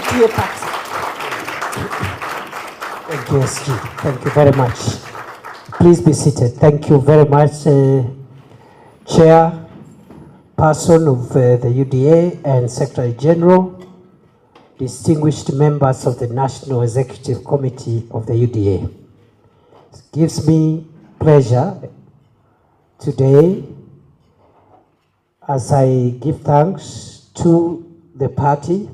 UDA party. Thank you, SG. Thank you very much. Please be seated. Thank you very much, Chairperson of the UDA and Secretary General, distinguished members of the National Executive Committee of the UDA. It gives me pleasure today as I give thanks to the party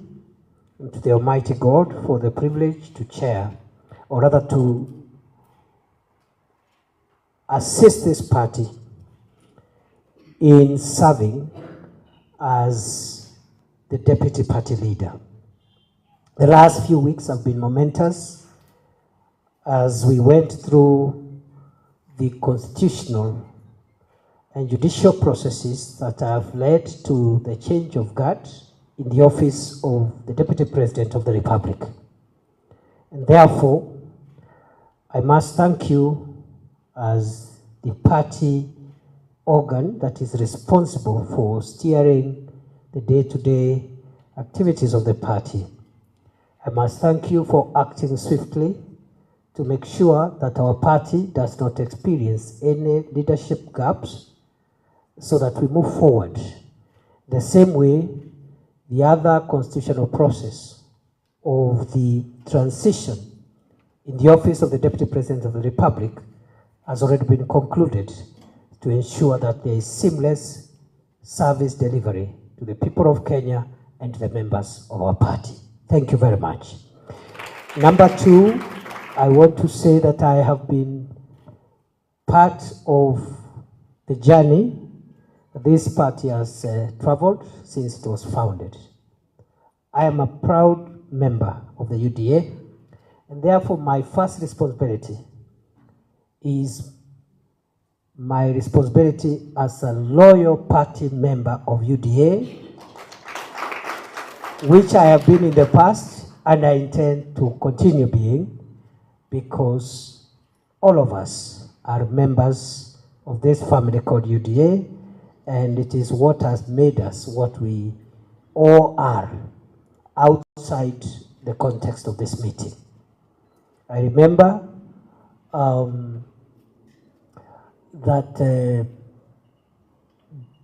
and to the Almighty God for the privilege to chair, or rather to assist this party in serving as the deputy party leader. The last few weeks have been momentous as we went through the constitutional and judicial processes that have led to the change of guard in the office of the Deputy President of the Republic. And therefore, I must thank you as the party organ that is responsible for steering the day-to-day activities of the party. I must thank you for acting swiftly to make sure that our party does not experience any leadership gaps so that we move forward. The same way, the other constitutional process of the transition in the office of the Deputy President of the Republic has already been concluded to ensure that there is seamless service delivery to the people of Kenya and to the members of our party. Thank you very much. Number two, I want to say that I have been part of the journey this party has traveled since it was founded. I am a proud member of the UDA, and therefore my first responsibility is my responsibility as a loyal party member of UDA, which I have been in the past and I intend to continue being, because all of us are members of this family called UDA, and it is what has made us what we all are outside the context of this meeting. I remember that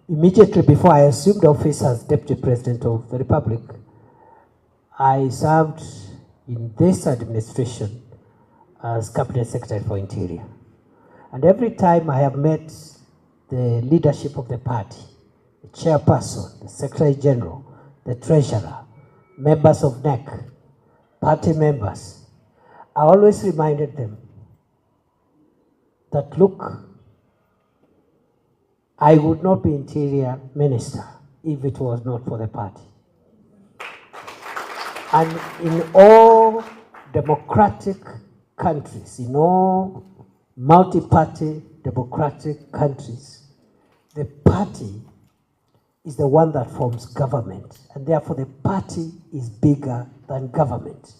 immediately before I assumed office as Deputy President of the Republic, I served in this administration as Cabinet Secretary for Interior. And every time I have met the leadership of the party, the chairperson, the Secretary General, the Treasurer, members of NEC, party members, I always reminded them that, look, I would not be Interior Minister if it was not for the party. And in all democratic countries, in all multi-party democratic countries, the party is the one that forms government, and therefore the party is bigger than government.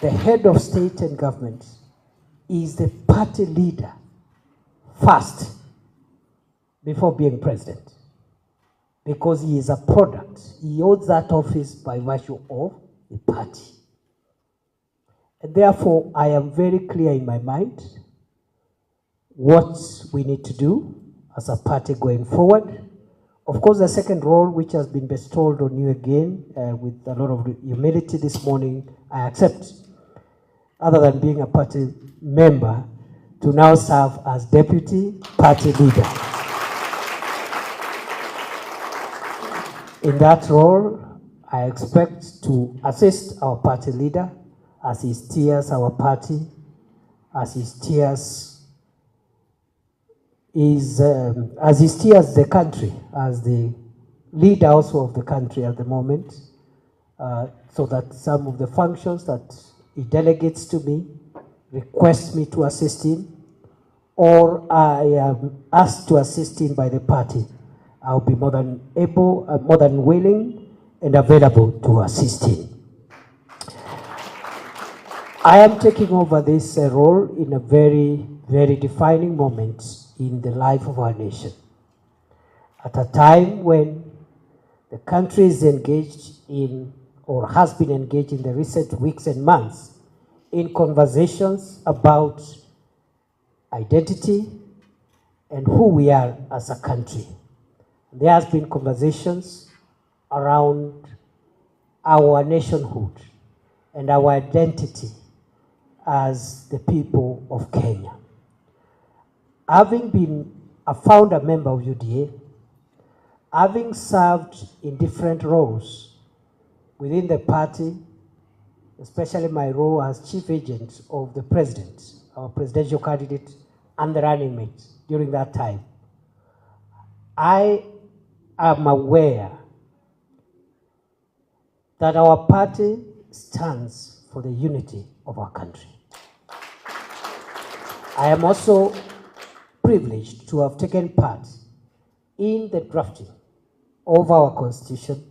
The head of state and government is the party leader first before being president, because he is a product. He holds that office by virtue of the party. And therefore, I am very clear in my mind what we need to do as a party going forward. Of course, the second role, which has been bestowed on you again with a lot of humility this morning, I accept, other than being a party member, to now serve as deputy party leader. In that role, I expect to assist our party leader as he steers our party, as he steers the country, as the leader also of the country at the moment, so that some of the functions that he delegates to me, requests me to assist him, or I am asked to assist him by the party, I'll be more than able, more than willing and available to assist him. I am taking over this role in a very, very defining moment in the life of our nation. At a time when The country is engaged in, or has been engaged in the recent weeks and months, in conversations about identity and who we are as a country. There has been conversations around our nationhood and our identity as the people of Kenya. Having been a founder member of UDA, having served in different roles within the party, especially my role as chief agent of the president, our presidential candidate, and the running mate during that time, I am aware that our party stands for the unity of our country. I am also privileged to have taken part in the drafting of our constitution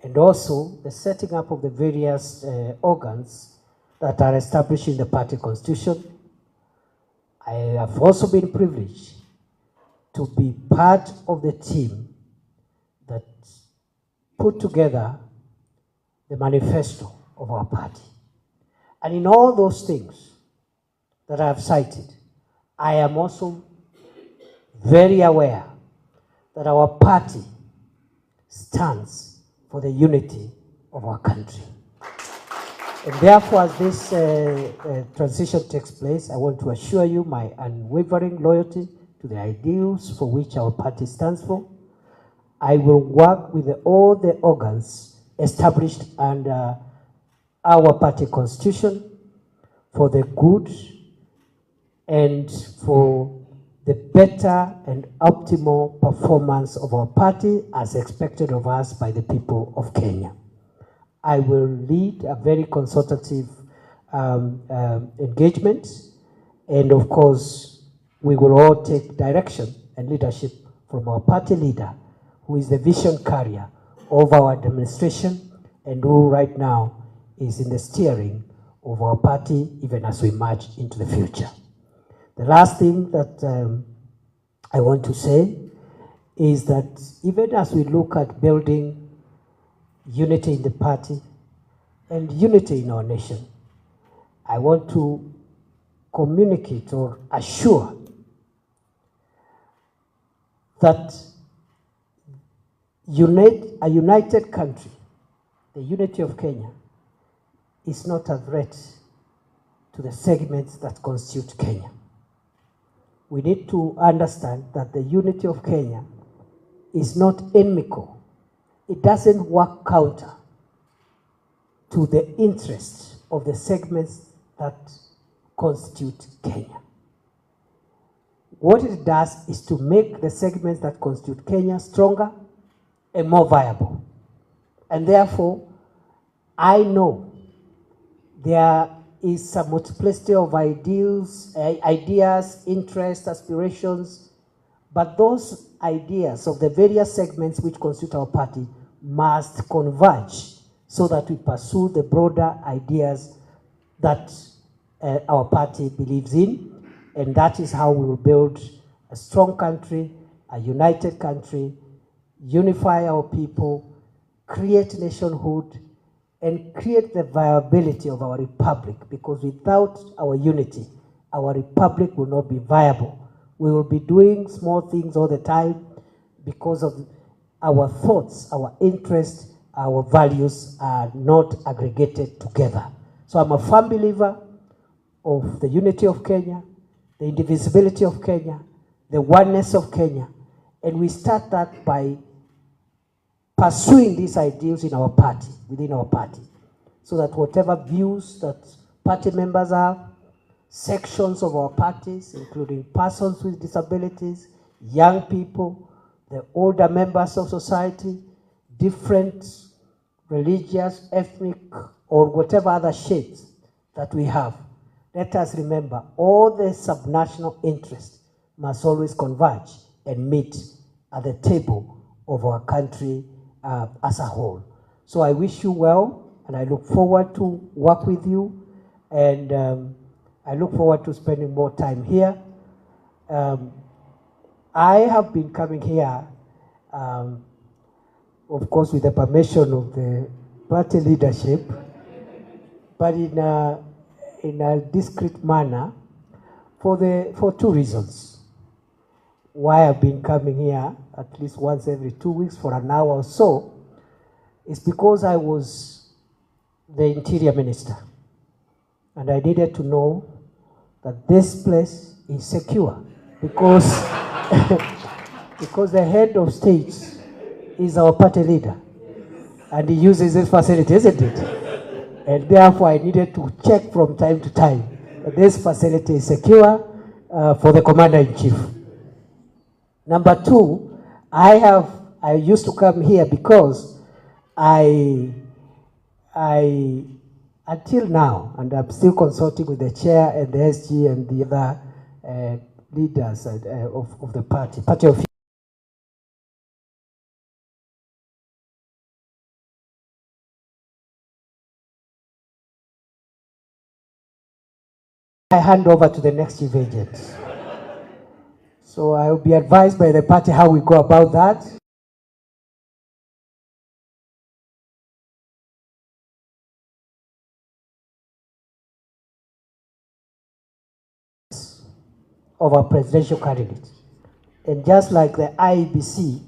and also the setting up of the various organs that are established in the party constitution. I have also been privileged to be part of the team that put together the manifesto of our party. And in all those things that I have cited, I am also very aware that our party stands for the unity of our country. And therefore, as this transition takes place, I want to assure you my unwavering loyalty to the ideals for which our party stands for. I will work with all the organs established under our party constitution for the good and for the better and optimal performance of our party as expected of us by the people of Kenya. I will lead a very consultative engagement, and of course, we will all take direction and leadership from our party leader, who is the vision carrier of our administration and who right now is in the steering of our party even as we march into the future. The last thing that I want to say is that even as we look at building unity in the party and unity in our nation, I want to communicate or assure that a united country, the unity of Kenya, is not a threat to the segments that constitute Kenya. We need to understand that the unity of Kenya is not inimical. It doesn't work counter to the interests of the segments that constitute Kenya. What it does is to make the segments that constitute Kenya stronger and more viable. And therefore, I know there is a multiplicity of ideas, interests, aspirations, but those ideas of the various segments which constitute our party must converge so that we pursue the broader ideas that our party believes in, and that is how we will build a strong country, a united country, unify our people, create nationhood, and create the viability of our republic, because without our unity, our republic will not be viable. We will be doing small things all the time because of our thoughts, our interests, our values are not aggregated together. So I'm a firm believer of the unity of Kenya, the indivisibility of Kenya, the oneness of Kenya, and we start that by pursuing these ideals in our party, within our party, so that whatever views that party members have, sections of our parties, including persons with disabilities, young people, the older members of society, different religious, ethnic, or whatever other shapes that we have, let us remember all the subnational interests must always converge and meet at the table of our country as a whole. So I wish you well, and I look forward to work with you, and I look forward to spending more time here. I have been coming here of course with the permission of the party leadership, but in a discreet manner for two reasons. Why I've been coming here at least once every 2 weeks for an hour or so is because I was the Interior Minister and I needed to know that this place is secure because because the head of state is our party leader and he uses this facility, isn't it? And therefore I needed to check from time to time that this facility is secure for the Commander-in-Chief. Number two, I used to come here because I until now, and I'm still consulting with the chair and the SG and the other leaders of the party of I hand over to the next chief agent. So I will be advised by the party how we go about that. Of our presidential candidate. And just like the IEBC,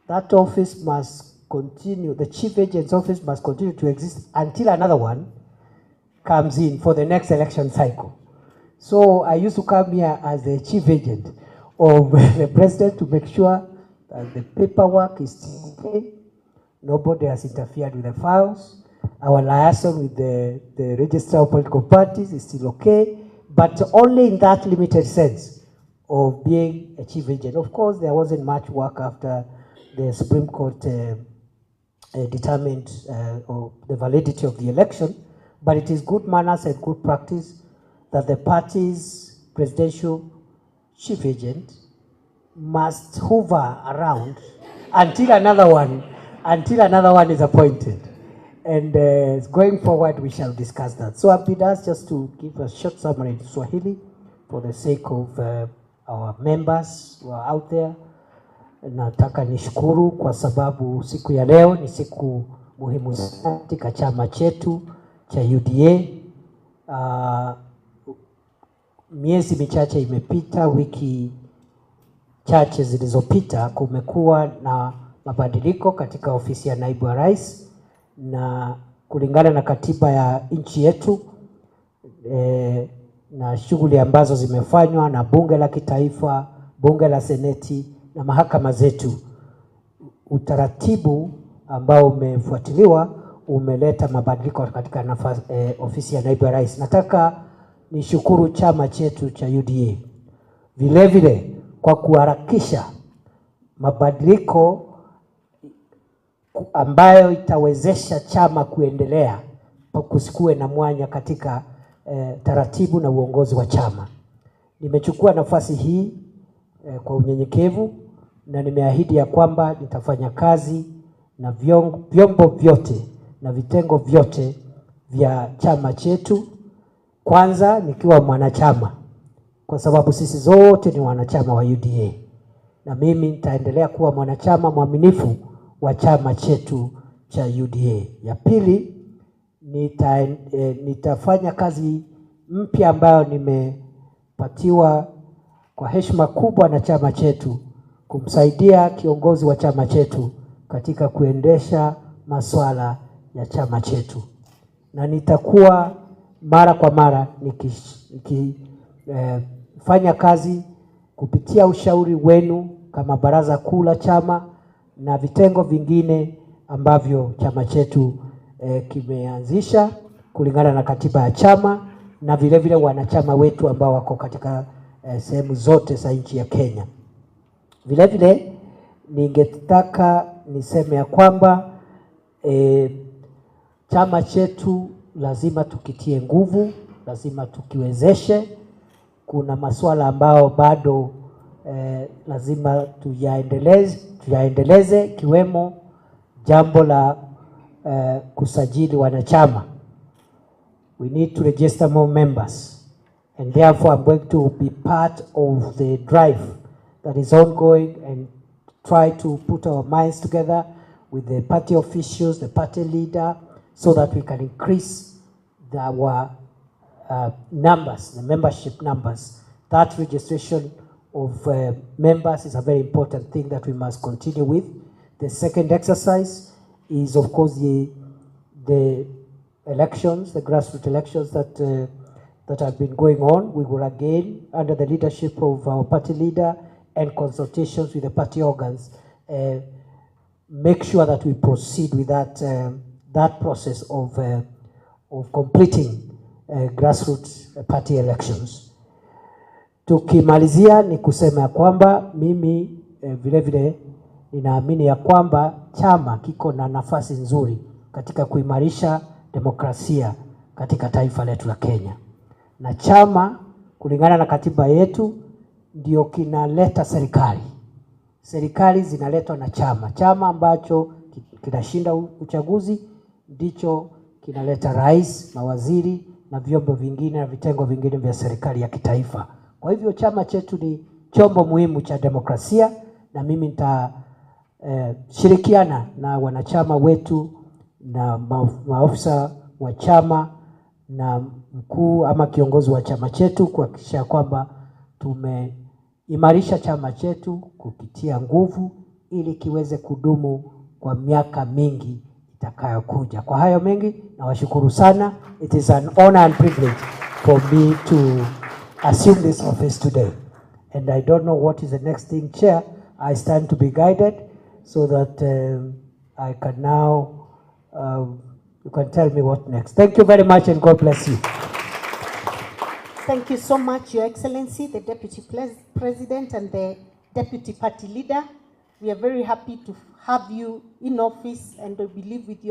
that office must continue, the chief agent's office must continue to exist until another one comes in for the next election cycle. So I used to come here as the chief agent of the president to make sure that the paperwork is still okay. Nobody has interfered with the files. Our liaison with the register of political parties is still okay, but only in that limited sense of being a chief agent. Of course, there wasn't much work after the Supreme Court determined the validity of the election, but it is good manners and good practice that the party's presidential chief agent must hover around until another one is appointed. And going forward, we shall discuss that. So I've been asked just to give a short summary in Swahili for the sake of our members who are out there. Nataka nishukuru kwa sababu siku ya leo ni siku muhimu sana katika chama chetu cha UDA. Miezi michache imepita, wiki chache zilizopita, kumekuwa na mabadiliko katika ofisi ya naibu wa rais, na kulingana na katiba ya nchi yetu na shughuli ambazo zimefanywa na bunge la kitaifa, bunge la seneti na mahakama zetu, utaratibu ambao umefuatiliwa umeleta mabadiliko katika ofisi ya naibu wa rais. Nataka nishukuru chama chetu cha UDA vile vile kwa kuharakisha mabadiliko ambayo itawezesha chama kuendelea, kusikue na mwanya katika taratibu na uongozi wa chama. Nimechukua nafasi hii kwa unyenyekevu na nimeahidi ya kwamba nitafanya kazi na vyombo vyote na vitengo vyote vya chama chetu, kwanza nikiwa mwanachama, kwa sababu sisi zote ni wanachama wa UDA, na mimi nitaendelea kuwa mwanachama mwaminifu wa chama chetu cha UDA. Ya pili, nitafanya kazi mpya ambayo nimepatiwa kwa heshima kubwa na chama chetu, kumsaidia kiongozi wa chama chetu katika kuendesha masuala ya chama chetu. Na nitakuwa mara kwa mara nikifanya kazi kupitia ushauri wenu kama baraza kuu la chama na vitengo vingine ambavyo chama chetu kimeanzisha kulingana na katiba ya chama, na vile vile wanachama wetu ambao wako katika sehemu zote za nchi ya Kenya. Vile vile ningetaka niseme ya kwamba chama chetu lazima tukitie nguvu, lazima tukiwezeshe. Kuna masuala ambao bado lazima tuyaendeleze, kiwemo jambo la kusajili wanachama. We need to register more members, and therefore I'm going to be part of the drive that is ongoing and try to put our minds together with the party officials, the party leader, so that we can increase our numbers, the membership numbers. That registration of members is a very important thing that we must continue with. The second exercise is, of course, the elections, the grassroots elections that have been going on. We will again, under the leadership of our party leader and consultations with the party organs, make sure that we proceed with that process of completing grassroots party elections. Tukimalizia ni kusema ya kwamba mimi vile vile ninaamini ya kwamba chama kiko na nafasi nzuri katika kuimarisha demokrasia katika taifa letu la Kenya. Na chama kulingana na katiba yetu ndio kinaleta serikali. Serikali zinaletwa na chama. Chama ambacho kinashinda uchaguzi ndicho kinaleta rais, mawaziri na vyombo vingine na vitengo vingine vya serikali ya kitaifa. Kwa hivyo chama chetu ni chombo muhimu cha demokrasia, na mimi nitashirikiana na wanachama wetu na maofisa wa chama na mkuu ama kiongozi wa chama chetu kuhakikisha kwamba tumeimarisha chama chetu kupitia nguvu ili kiweze kudumu kwa miaka mingi itakayokuja. Kwa hayo mengi nawashukuru sana. It is an honor and privilege for me to assume this office today. And I don't know what is the next thing, Chair. I stand to be guided so that I can now, you can tell me what next. Thank you very much and God bless you. Thank you so much, Your Excellency, the Deputy President and the Deputy Party Leader. We are very happy to have you in office, and we believe with your